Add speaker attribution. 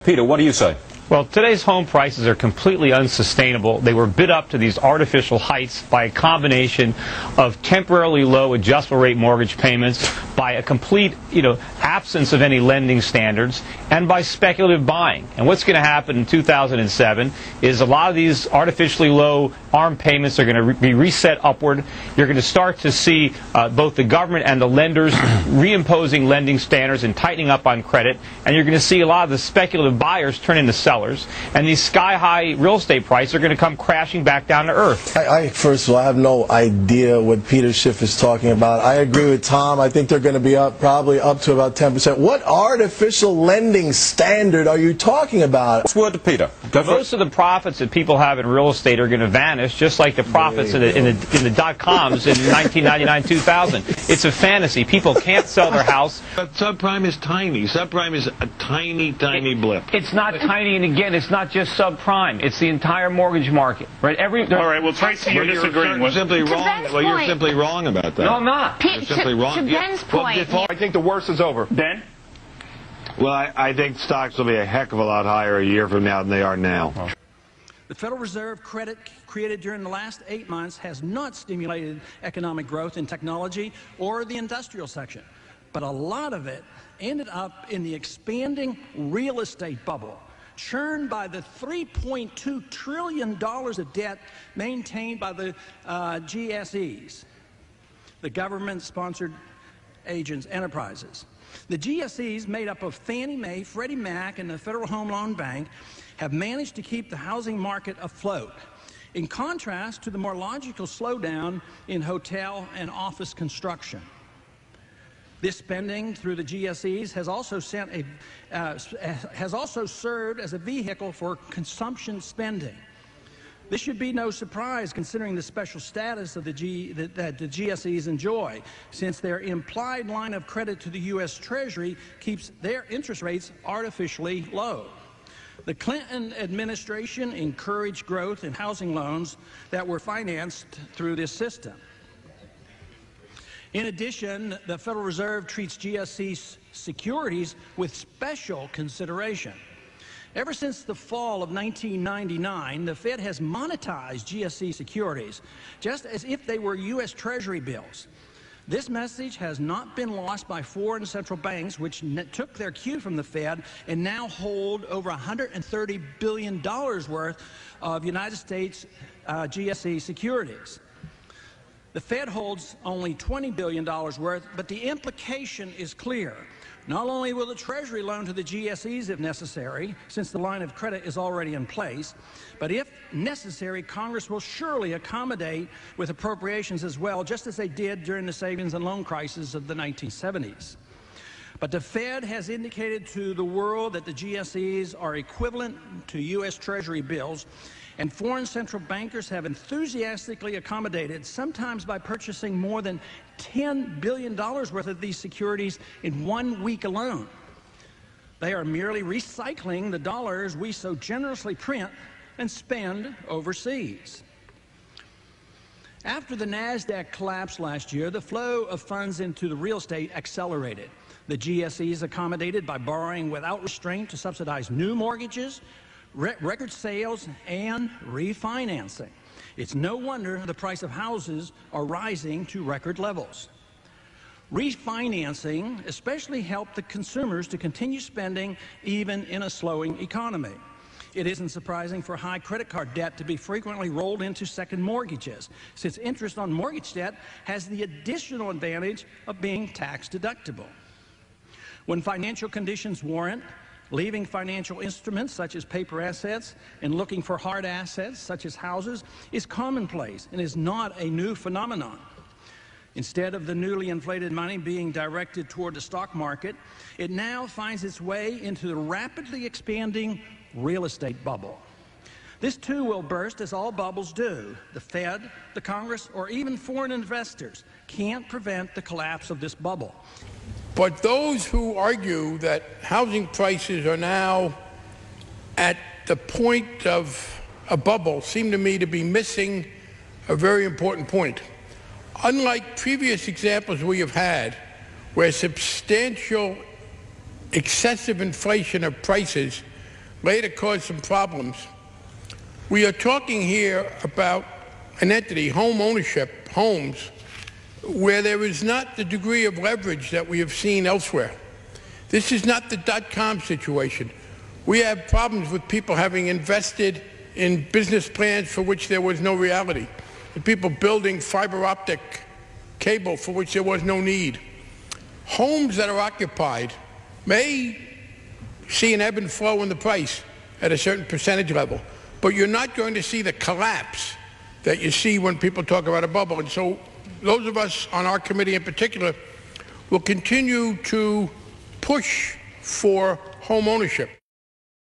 Speaker 1: Peter, what do you say?
Speaker 2: Well, today's home prices are completely unsustainable. They were bid up to these artificial heights by a combination of temporarily low adjustable rate mortgage payments, by a complete, absence of any lending standards, and by speculative buying. And what's going to happen in 2007 is a lot of these artificially low ARM payments are going to be reset upward. You're going to start to see both the government and the lenders reimposing lending standards and tightening up on credit, and you're going to see a lot of the speculative buyers turn into sellers. And these sky-high real estate prices are going to come crashing back down to earth.
Speaker 3: First of all, I have no idea what Peter Schiff is talking about. I agree with Tom. I think they're going to be probably up to about 10%. What artificial lending standard are you talking about?
Speaker 1: What's word to Peter?
Speaker 2: Most of the profits that people have in real estate are going to vanish, just like the profits in the dot-coms in 1999-2000. It's a fantasy. People can't sell their house.
Speaker 4: But subprime is tiny. Subprime is a tiny, tiny blip.
Speaker 2: It's not tiny, and again, it's not just subprime. It's the entire mortgage market, right?
Speaker 5: All right. Well, Tracy, you're disagreeing.
Speaker 4: You're simply wrong. Well, you're simply wrong about that.
Speaker 2: No, I'm not.
Speaker 4: You're simply wrong.
Speaker 6: To Ben's point.
Speaker 5: I think the worst is over. Ben?
Speaker 4: Well, I think stocks will be a heck of a lot higher a year from now than they are now.
Speaker 7: The Federal Reserve credit created during the last 8 months has not stimulated economic growth in technology or the industrial section, but a lot of it ended up in the expanding real estate bubble, churned by the $3.2 trillion of debt maintained by the GSEs, the government-sponsored enterprises. The GSEs, made up of Fannie Mae, Freddie Mac, and the Federal Home Loan Bank, have managed to keep the housing market afloat, in contrast to the more logical slowdown in hotel and office construction. This spending through the GSEs has also served as a vehicle for consumption spending. This should be no surprise, considering the special status of that the GSEs enjoy, since their implied line of credit to the U.S. Treasury keeps their interest rates artificially low. The Clinton administration encouraged growth in housing loans that were financed through this system. In addition, the Federal Reserve treats GSE securities with special consideration. Ever since the fall of 1999, the Fed has monetized GSE securities just as if they were U.S. Treasury bills. This message has not been lost by foreign central banks, which took their cue from the Fed and now hold over $130 billion worth of United States GSE securities. The Fed holds only $20 billion worth, but the implication is clear. Not only will the Treasury loan to the GSEs if necessary, since the line of credit is already in place, but if necessary, Congress will surely accommodate with appropriations as well, just as they did during the savings and loan crisis of the 1970s. But the Fed has indicated to the world that the GSEs are equivalent to U.S. Treasury bills, and foreign central bankers have enthusiastically accommodated, sometimes by purchasing more than $10 billion worth of these securities in 1 week alone. They are merely recycling the dollars we so generously print and spend overseas. After the NASDAQ collapse last year, the flow of funds into the real estate accelerated. The GSEs accommodated by borrowing without restraint to subsidize new mortgages, record sales, and refinancing. It's no wonder the price of houses are rising to record levels. Refinancing especially helped the consumers to continue spending even in a slowing economy. It isn't surprising for high credit card debt to be frequently rolled into second mortgages, since interest on mortgage debt has the additional advantage of being tax deductible. When financial conditions warrant, leaving financial instruments such as paper assets and looking for hard assets such as houses is commonplace and is not a new phenomenon. Instead of the newly inflated money being directed toward the stock market, it now finds its way into the rapidly expanding real estate bubble. This too will burst, as all bubbles do. The Fed, the Congress, or even foreign investors can't prevent the collapse of this bubble.
Speaker 8: But those who argue that housing prices are now at the point of a bubble seem to me to be missing a very important point. Unlike previous examples we have had, where substantial excessive inflation of prices later caused some problems. We are talking here about an entity, home ownership, homes, where there is not the degree of leverage that we have seen elsewhere. This is not the dot-com situation. We have problems with people having invested in business plans for which there was no reality, and people building fiber optic cable for which there was no need. Homes that are occupied may see an ebb and flow in the price at a certain percentage level, but you're not going to see the collapse that you see when people talk about a bubble. And so those of us on our committee in particular will continue to push for home ownership.